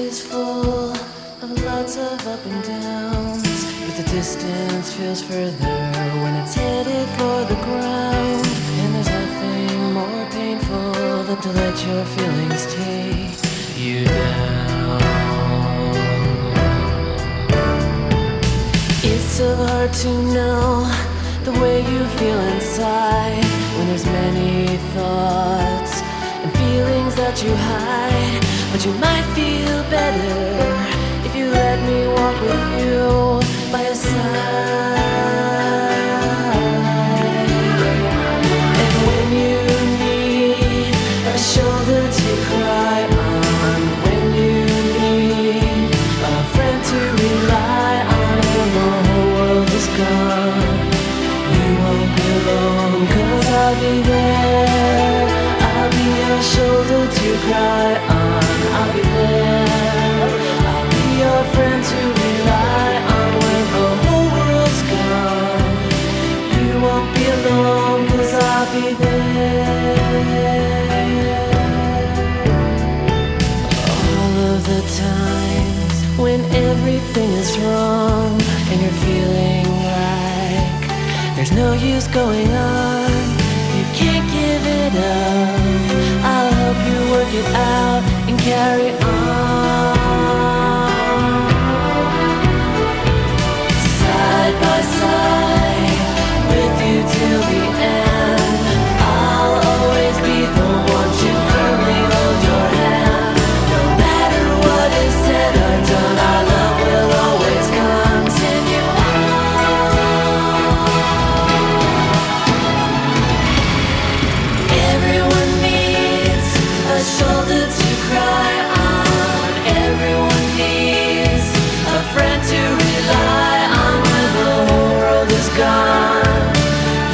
is full of lots of up and downs, but the distance feels further when it's headed for the ground. And there's nothing more painful than to let your feelings take you down. It's so hard to know the way you feel inside when there's many thoughts and feelings that you hide. But you might feel better if you let me walk with you by your side. And when you need a shoulder to cry on, when you need a friend to rely on, when the whole world is gone, you won't be alone, 'cause I'll be there. I'll be your shoulder to cry on. I'll be there. I'll be your friend to rely on when the whole world's gone. You won't be alone, 'cause I'll be there. All of the times when everything is wrong and you're feeling like there's no use going on, you can't give it up. I'll help you work it out and carry on. Side by side with you till the end. I'll always be the one to firmly hold your hand. No matter what is said or done, our love will always continue on. Everyone needs a shoulder to cry on. Everyone needs a friend to rely on when the whole world is gone.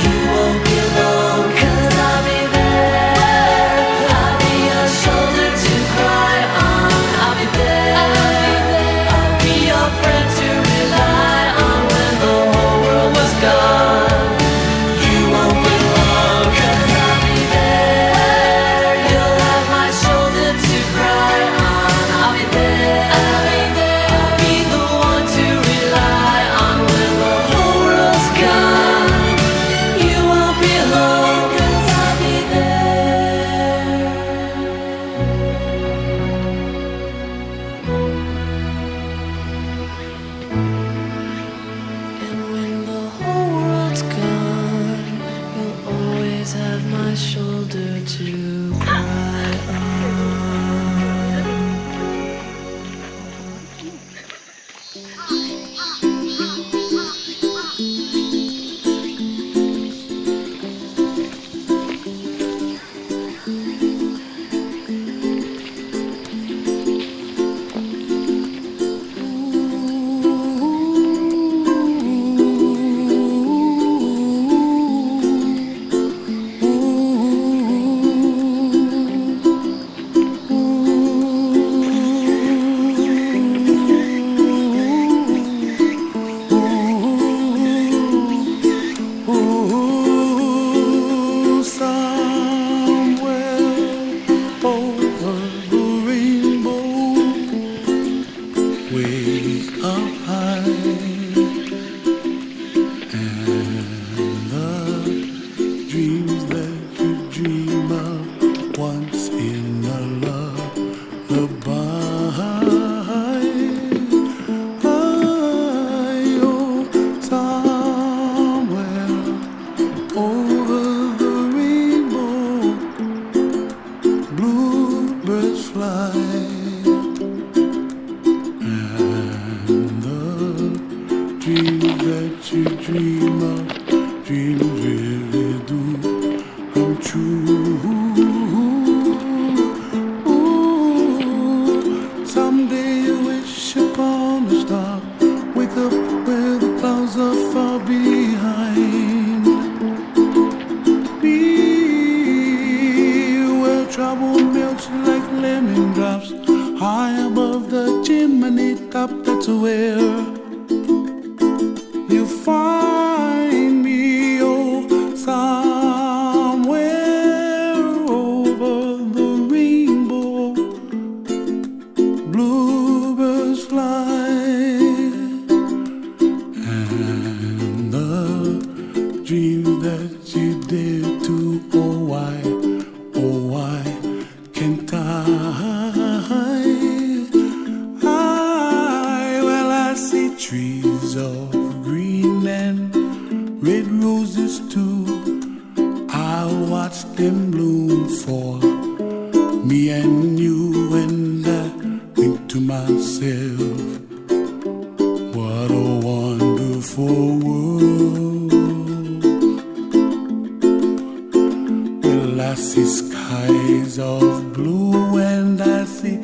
You won't be alone, 'cause I'll be there. I'll be your shoulder to cry on. I'll be there. I'll be your friend to rely on when the whole world was gone. You won't be alone, 'cause I'll be there. You'll have my shoulder to cry on. I'll be there. I'll be the one to rely on when the whole world's gone. You won't be alone, 'cause I'll be there. And when the whole world's gone, you'll always have my shoulder to cry on. Blue Well, I see trees of green and red roses too. I watch them bloom for me and you, and I think to myself, what a wonderful world. Well, I see skies of blue and I see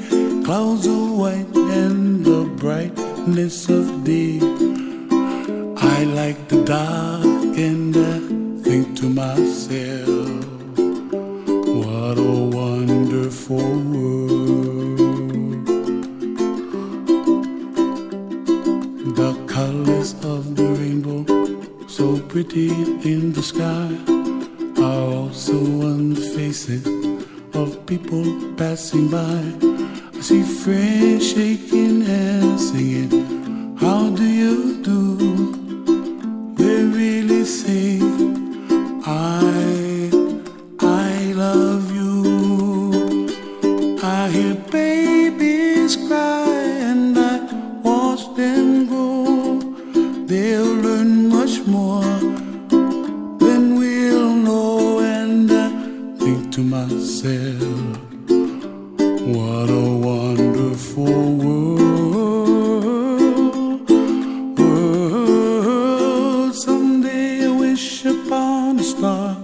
clouds of white and the brightness of day. I like the dark and I think to myself, what a wonderful world. The colors of the rainbow, so pretty in the sky, are also on the faces of people passing by. I see friends shaking hands singing, how do you do? They really say, I love you. I hear babies cry and I watch them grow. They'll learn much more than we'll know, and I think to myself, what a wonderful world. Someday I wish upon a star,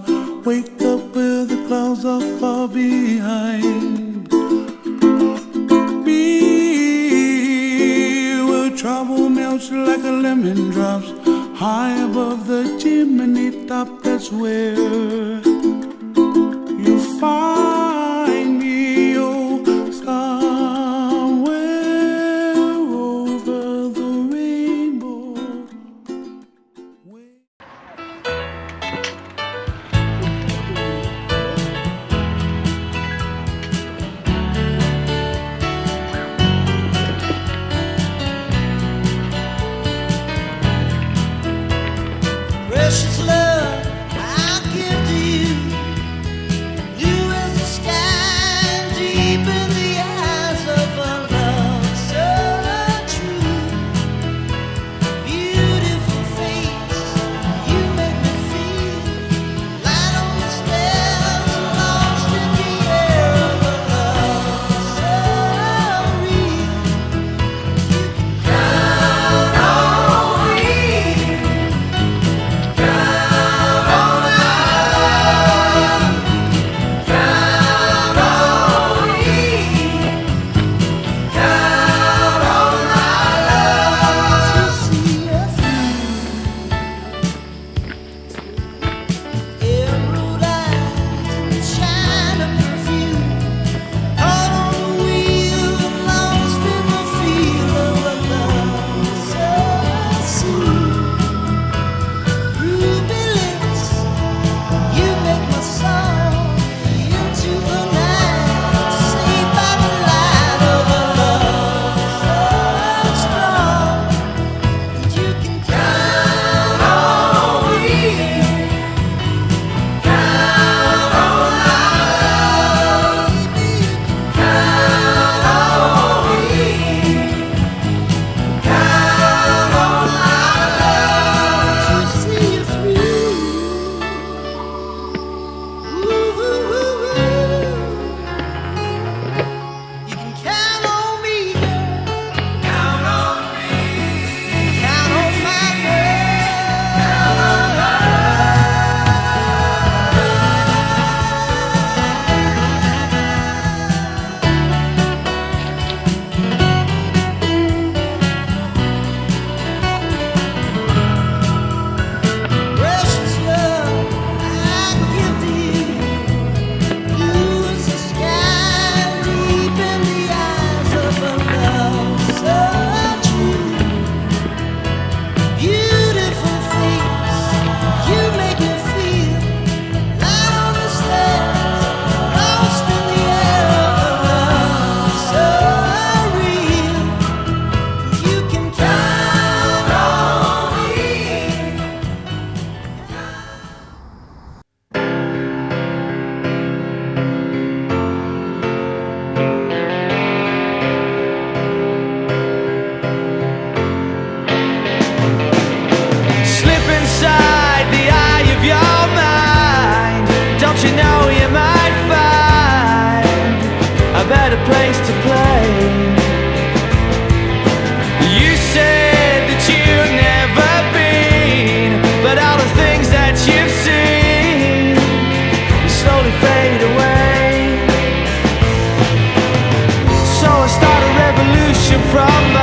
wake up where the clouds are far behind me, where trouble melts like a lemon drops high above the chimney top. That's where you find me, oh, somewhere over the rainbow. Precious love, I give to you. place to play. You said that you'd never been, but all the things that you've seen slowly fade away. So I start a revolution from